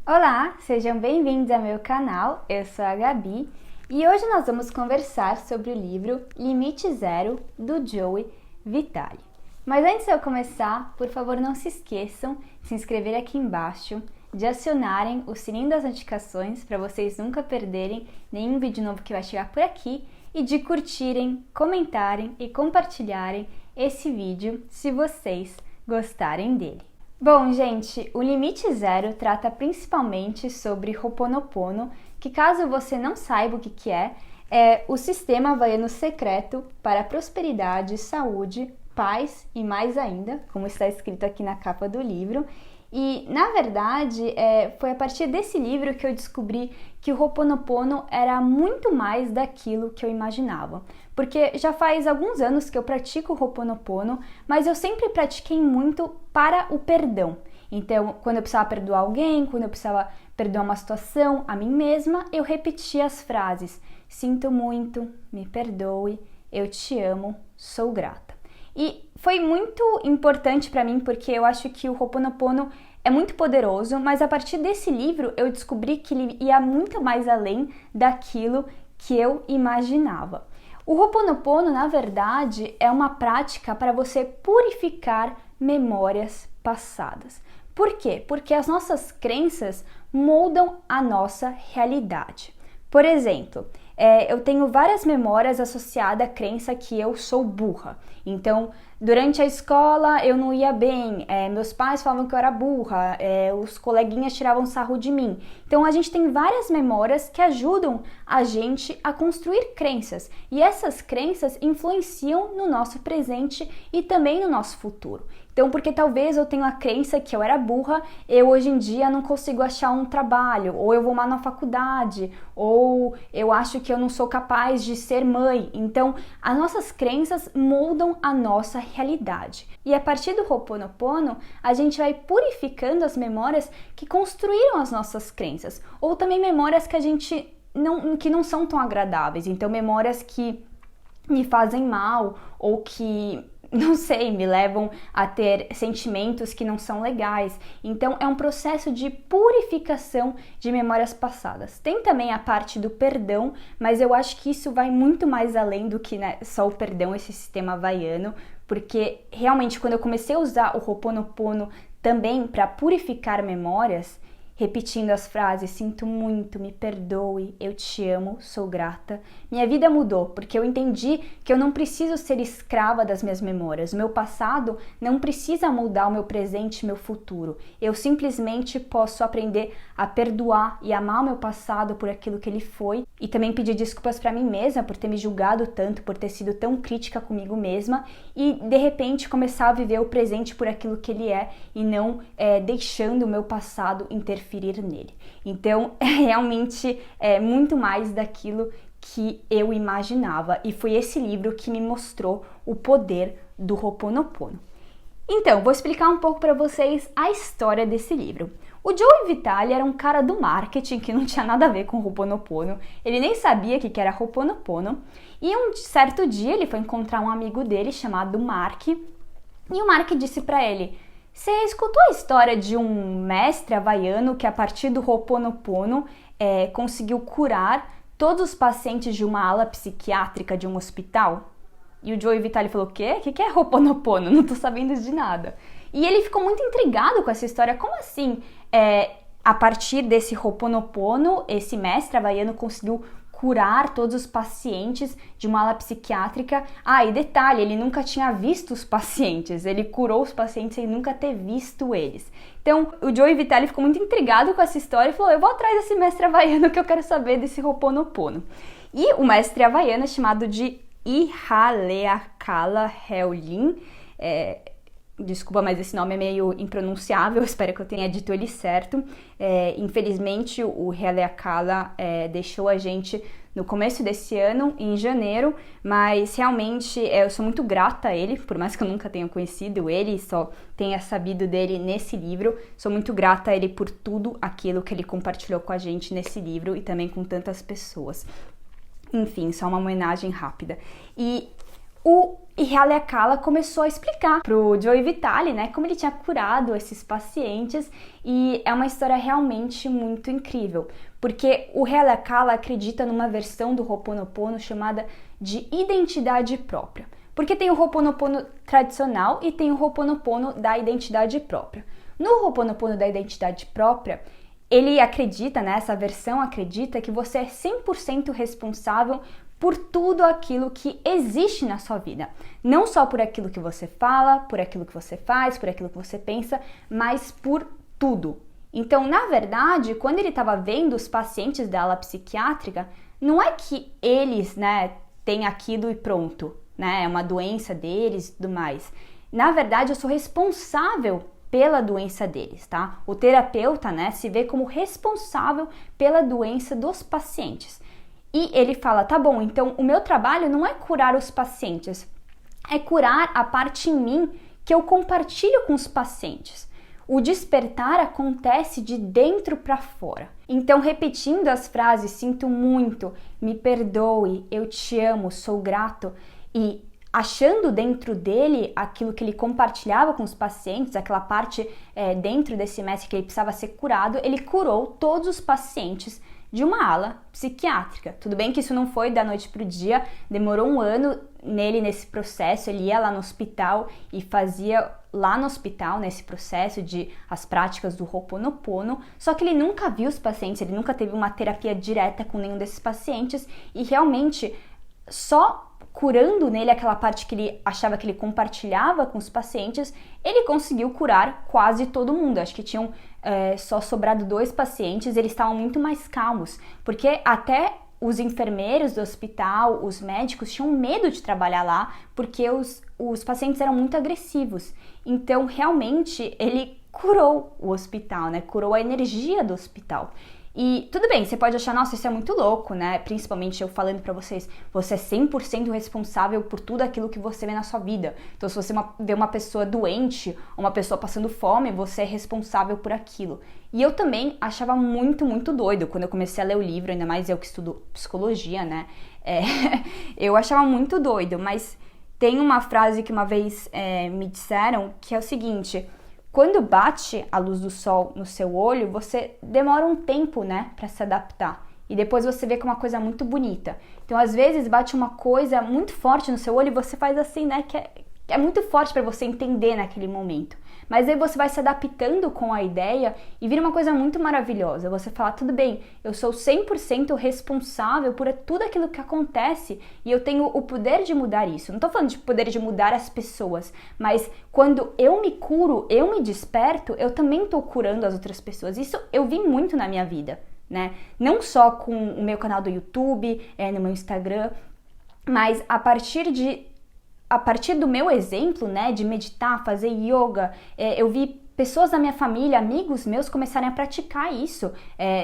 Olá, sejam bem-vindos ao meu canal, eu sou a Gabi e hoje nós vamos conversar sobre o livro Limite Zero, do Joey Vitale. Mas antes de eu começar, por favor não se esqueçam de se inscrever aqui embaixo, de acionarem o sininho das notificações para vocês nunca perderem nenhum vídeo novo que vai chegar por aqui e de curtirem, comentarem e compartilharem esse vídeo se vocês gostarem dele. Bom, gente, o Limite Zero trata principalmente sobre Ho'oponopono, que caso você não saiba o que é o sistema havaiano secreto para prosperidade, saúde, paz e mais ainda, como está escrito aqui na capa do livro. E, na verdade, foi a partir desse livro que eu descobri que o Ho'oponopono era muito mais daquilo que eu imaginava. Porque já faz alguns anos que eu pratico o Ho'oponopono, mas eu sempre pratiquei muito para o perdão. Então, quando eu precisava perdoar alguém, quando eu precisava perdoar uma situação, a mim mesma, eu repetia as frases: sinto muito, me perdoe, eu te amo, sou grata. E foi muito importante para mim porque eu acho que o Ho'oponopono é muito poderoso, mas a partir desse livro eu descobri que ele ia muito mais além daquilo que eu imaginava. O Ho'oponopono, na verdade, é uma prática para você purificar memórias passadas. Por quê? Porque as nossas crenças moldam a nossa realidade. Por exemplo, eu tenho várias memórias associadas à crença que eu sou burra. Então, durante a escola eu não ia bem, meus pais falavam que eu era burra, os coleguinhas tiravam sarro de mim. Então, a gente tem várias memórias que ajudam a gente a construir crenças. E essas crenças influenciam no nosso presente e também no nosso futuro. Então, porque talvez eu tenha a crença que eu era burra, eu hoje em dia não consigo achar um trabalho, ou eu vou mal na faculdade, ou eu acho que eu não sou capaz de ser mãe. Então, as nossas crenças moldam a nossa realidade. E a partir do Ho'oponopono, a gente vai purificando as memórias que construíram as nossas crenças, ou também memórias que não são tão agradáveis. Então, memórias que me fazem mal, ou que não sei, me levam a ter sentimentos que não são legais. Então, é um processo de purificação de memórias passadas. Tem também a parte do perdão, mas eu acho que isso vai muito mais além do que só o perdão, esse sistema havaiano, porque realmente quando eu comecei a usar o Ho'oponopono também para purificar memórias, repetindo as frases: sinto muito, me perdoe, eu te amo, sou grata, minha vida mudou, porque eu entendi que eu não preciso ser escrava das minhas memórias. O meu passado não precisa moldar o meu presente e meu futuro. Eu simplesmente posso aprender a perdoar e amar o meu passado por aquilo que ele foi, e também pedir desculpas para mim mesma por ter me julgado tanto, por ter sido tão crítica comigo mesma, e de repente começar a viver o presente por aquilo que ele é, e não deixando o meu passado interferir nele. Então, realmente é muito mais daquilo que eu imaginava, e foi esse livro que me mostrou o poder do Ho'oponopono. Então, vou explicar um pouco para vocês a história desse livro. O Joey Vitale era um cara do marketing que não tinha nada a ver com o Ho'oponopono, ele nem sabia o que era Ho'oponopono, e um certo dia ele foi encontrar um amigo dele chamado Mark, e o Mark disse para ele: você escutou a história de um mestre havaiano que a partir do Ho'oponopono conseguiu curar todos os pacientes de uma ala psiquiátrica de um hospital? E o Joey Vitale falou: o quê? O que é Ho'oponopono? Não tô sabendo de nada. E ele ficou muito intrigado com essa história. Como assim, a partir desse Ho'oponopono, esse mestre havaiano conseguiu curar todos os pacientes de uma ala psiquiátrica? Ah, e detalhe, ele nunca tinha visto os pacientes, ele curou os pacientes sem nunca ter visto eles. Então, o Joey Vitale ficou muito intrigado com essa história e falou: eu vou atrás desse mestre havaiano que eu quero saber desse Ho'oponopono. E o mestre havaiano é chamado de Ihaleakala Helin. Desculpa, mas esse nome é meio impronunciável, espero que eu tenha dito ele certo. Infelizmente, o Ihaleakala deixou a gente no começo desse ano, em janeiro, mas realmente eu sou muito grata a ele, por mais que eu nunca tenha conhecido ele, só tenha sabido dele nesse livro. Sou muito grata a ele por tudo aquilo que ele compartilhou com a gente nesse livro e também com tantas pessoas. Enfim, só uma homenagem rápida. E o Haleakala começou a explicar pro Joey Vitale, né, como ele tinha curado esses pacientes, e é uma história realmente muito incrível, porque o Haleakala acredita numa versão do Ho'oponopono chamada de identidade própria, porque tem o Ho'oponopono tradicional e tem o Ho'oponopono da identidade própria. No Ho'oponopono da identidade própria, ele acredita, né, essa versão acredita que você é 100% responsável por tudo aquilo que existe na sua vida. Não só por aquilo que você fala, por aquilo que você faz, por aquilo que você pensa, mas por tudo. Então, na verdade, quando ele estava vendo os pacientes da ala psiquiátrica, não é que eles, né, têm aquilo e pronto, né, é uma doença deles e tudo mais. Na verdade, eu sou responsável pela doença deles, tá? O terapeuta, né, se vê como responsável pela doença dos pacientes. E ele fala, tá bom, então o meu trabalho não é curar os pacientes, é curar a parte em mim que eu compartilho com os pacientes. O despertar acontece de dentro para fora. Então, repetindo as frases, sinto muito, me perdoe, eu te amo, sou grato, e achando dentro dele aquilo que ele compartilhava com os pacientes, aquela parte dentro desse mestre que ele precisava ser curado, ele curou todos os pacientes de uma ala psiquiátrica. Tudo bem que isso não foi da noite para o dia, demorou um ano nesse processo, ele ia lá no hospital e fazia lá no hospital, nesse processo de as práticas do Ho'oponopono, só que ele nunca viu os pacientes, ele nunca teve uma terapia direta com nenhum desses pacientes, e realmente só curando nele aquela parte que ele achava que ele compartilhava com os pacientes, ele conseguiu curar quase todo mundo. Acho que tinham só sobrado 2 pacientes, eles estavam muito mais calmos, porque até os enfermeiros do hospital, os médicos tinham medo de trabalhar lá, porque os pacientes eram muito agressivos. Então, realmente, ele curou o hospital, né? Curou a energia do hospital. E tudo bem, você pode achar, nossa, isso é muito louco, né? Principalmente eu falando pra vocês, você é 100% responsável por tudo aquilo que você vê na sua vida. Então, se você vê uma pessoa doente, uma pessoa passando fome, você é responsável por aquilo. E eu também achava muito, muito doido quando eu comecei a ler o livro, ainda mais eu que estudo psicologia, né? Eu achava muito doido, mas tem uma frase que uma vez me disseram que é o seguinte: quando bate a luz do sol no seu olho, você demora um tempo, né, para se adaptar. E depois você vê que é uma coisa muito bonita. Então, às vezes, bate uma coisa muito forte no seu olho e você faz assim, né, que é muito forte para você entender naquele momento. Mas aí você vai se adaptando com a ideia e vira uma coisa muito maravilhosa. Você fala, tudo bem, eu sou 100% responsável por tudo aquilo que acontece e eu tenho o poder de mudar isso. Não tô falando de poder de mudar as pessoas, mas quando eu me curo, eu me desperto, eu também tô curando as outras pessoas. Isso eu vi muito na minha vida, né? Não só com o meu canal do YouTube, no meu Instagram, mas a partir do meu exemplo, né, de meditar, fazer yoga, eu vi pessoas da minha família, amigos meus, começarem a praticar isso.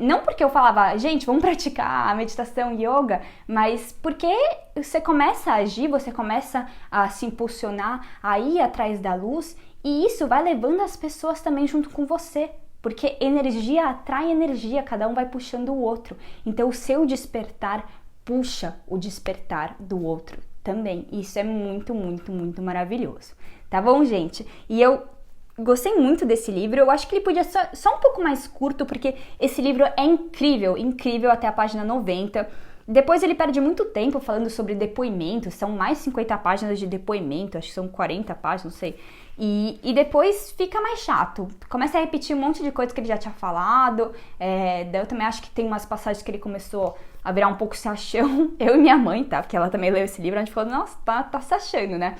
Não porque eu falava, gente, vamos praticar a meditação, yoga, mas porque você começa a agir, você começa a se impulsionar, a ir atrás da luz, e isso vai levando as pessoas também junto com você. Porque energia atrai energia, cada um vai puxando o outro. Então, o seu despertar puxa o despertar do outro também. Isso é muito, muito, muito maravilhoso. Tá bom, gente? E eu gostei muito desse livro. Eu acho que ele podia ser só um pouco mais curto, porque esse livro é incrível, incrível até a página 90. Depois ele perde muito tempo falando sobre depoimento, são mais 50 páginas de depoimento, acho que são 40 páginas, não sei. E depois fica mais chato, começa a repetir um monte de coisa que ele já tinha falado. Daí eu também acho que tem umas passagens que ele começou a virar um pouco se achão. Eu e minha mãe, tá? Porque ela também leu esse livro, a gente falou, nossa, tá se achando, né?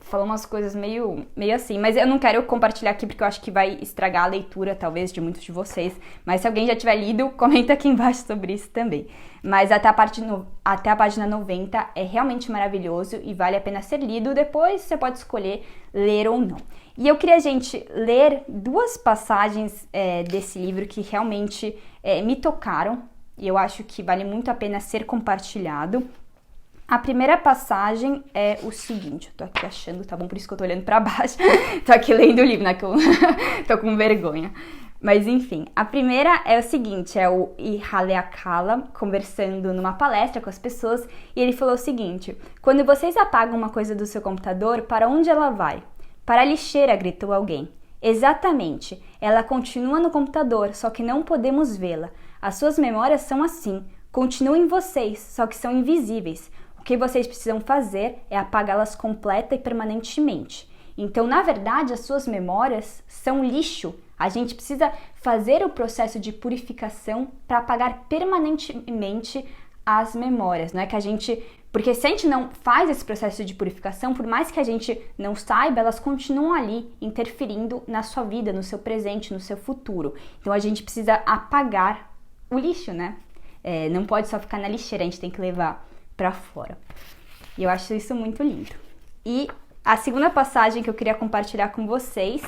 Falou umas coisas meio assim, mas eu não quero compartilhar aqui porque eu acho que vai estragar a leitura, talvez, de muitos de vocês. Mas se alguém já tiver lido, comenta aqui embaixo sobre isso também. Mas até a página 90 é realmente maravilhoso e vale a pena ser lido. Depois você pode escolher ler ou não. E eu queria, gente, ler 2 passagens desse livro que realmente me tocaram. E eu acho que vale muito a pena ser compartilhado. A primeira passagem é o seguinte, eu tô aqui achando, tá bom? Por isso que eu tô olhando pra baixo. Tô aqui lendo o livro, né? Que eu tô com vergonha. Mas enfim, a primeira é o seguinte, é o Haleakala conversando numa palestra com as pessoas e ele falou o seguinte: quando vocês apagam uma coisa do seu computador, para onde ela vai? Para a lixeira, gritou alguém. Exatamente, ela continua no computador, só que não podemos vê-la. As suas memórias são assim, continuam em vocês, só que são invisíveis. O que vocês precisam fazer é apagá-las completa e permanentemente. Então, na verdade, as suas memórias são lixo. A gente precisa fazer o processo de purificação para apagar permanentemente as memórias, não é que a gente... Porque se a gente não faz esse processo de purificação, por mais que a gente não saiba, elas continuam ali, interferindo na sua vida, no seu presente, no seu futuro. Então a gente precisa apagar o lixo, né? Não pode só ficar na lixeira, a gente tem que levar para fora. E eu acho isso muito lindo. E a segunda passagem que eu queria compartilhar com vocês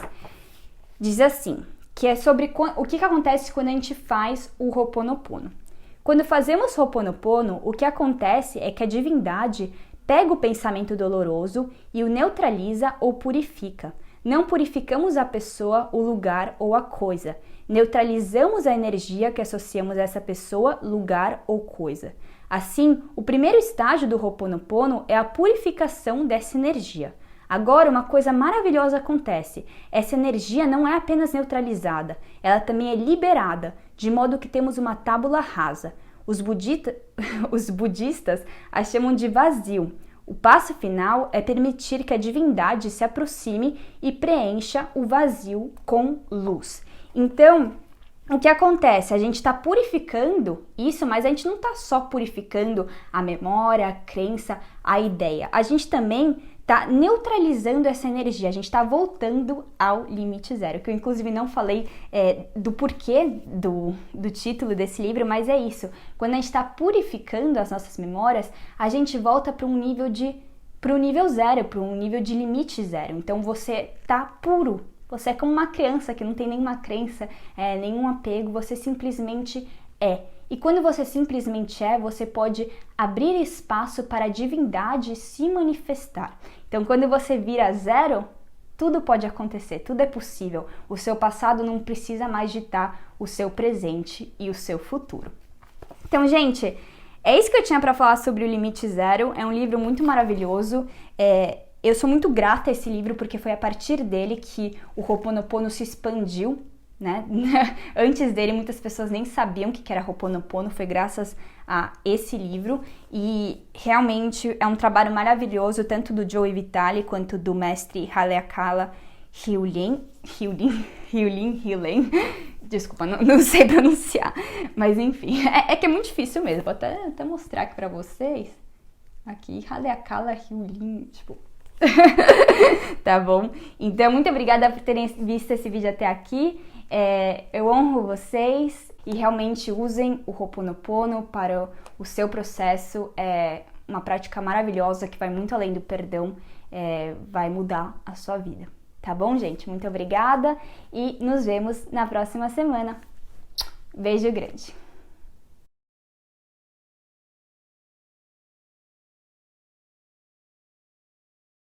diz assim, que é sobre o que acontece quando a gente faz o Ho'oponopono. Quando fazemos Ho'oponopono, o que acontece é que a divindade pega o pensamento doloroso e o neutraliza ou purifica. Não purificamos a pessoa, o lugar ou a coisa. Neutralizamos a energia que associamos a essa pessoa, lugar ou coisa. Assim, o primeiro estágio do Ho'oponopono é a purificação dessa energia. Agora, uma coisa maravilhosa acontece. Essa energia não é apenas neutralizada, ela também é liberada, de modo que temos uma tábula rasa. Os budistas a chamam de vazio. O passo final é permitir que a divindade se aproxime e preencha o vazio com luz. Então, o que acontece? A gente está purificando isso, mas a gente não está só purificando a memória, a crença, a ideia. A gente também está neutralizando essa energia, a gente está voltando ao limite zero, que eu inclusive não falei do porquê do título desse livro, mas é isso. Quando a gente está purificando as nossas memórias, a gente volta para um nível zero, para um nível de limite zero. Então você está puro, você é como uma criança que não tem nenhuma crença, nenhum apego, você simplesmente é. E quando você simplesmente é, você pode abrir espaço para a divindade se manifestar. Então, quando você vira zero, tudo pode acontecer, tudo é possível. O seu passado não precisa mais ditar o seu presente e o seu futuro. Então, gente, é isso que eu tinha para falar sobre o Limite Zero. É um livro muito maravilhoso. Eu sou muito grata a esse livro porque foi a partir dele que o Ho'oponopono se expandiu, né? Antes dele, muitas pessoas nem sabiam o que era Ho'oponopono, foi graças a esse livro, e realmente é um trabalho maravilhoso, tanto do Joe Vitale quanto do mestre Haleakala Hyulen. Desculpa, não sei pronunciar, mas enfim, é que é muito difícil mesmo, vou até mostrar aqui pra vocês, aqui, Haleakala Hyulen, tipo... Tá bom? Então, muito obrigada por terem visto esse vídeo até aqui. Eu honro vocês e realmente usem o Ho'oponopono para o seu processo. É uma prática maravilhosa que vai muito além do perdão, vai mudar a sua vida. Tá bom, gente? Muito obrigada e nos vemos na próxima semana. Beijo grande!